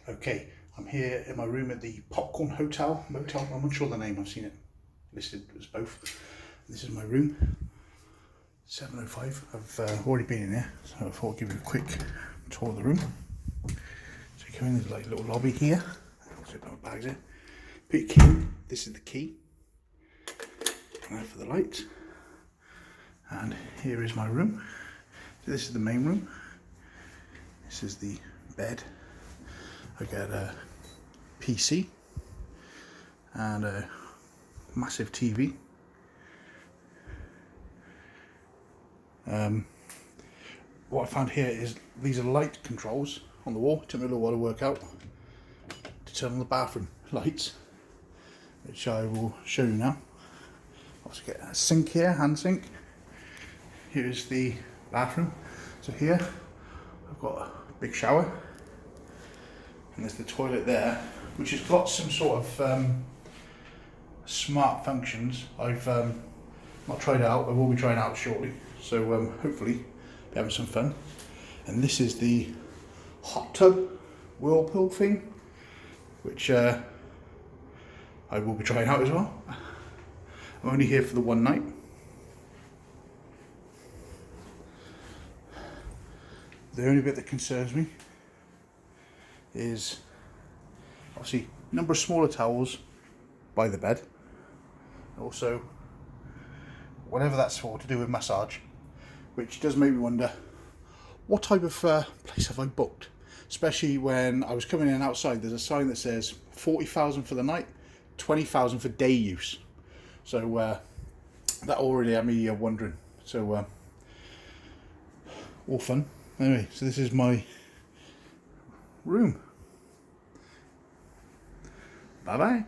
Okay, I'm here in my room at the Popcorn Motel. I'm not sure the name, I've seen it listed as both. This is my room, 705. I've already been in there, so I thought I'd give you a quick tour of the room. So you come in, there's like a little lobby here. So put my bags in. Put your key, this is the key. Now for the lights. And here is my room. So this is the main room. This is the bed. I get a PC and a massive TV. What I found here is these are light controls on the wall. It took me a little while to work out to turn on the bathroom lights, which I will show you now. Also get a sink here, hand sink. Here is the bathroom. So here I've got a big shower. And there's the toilet there, which has got some sort of smart functions. I've not tried it out, I will be trying it out shortly. So hopefully be having some fun. And this is the hot tub whirlpool thing, which I will be trying out as well. I'm only here for the one night. The only bit that concerns me is obviously number of smaller towels by the bed. Also, whatever that's for, to do with massage, which does make me wonder what type of place have I booked, especially when I was coming in outside. There's a sign that says 40,000 for the night, 20,000 for day use. So that already had me wondering. So all fun. Anyway, so this is my room. Bye bye.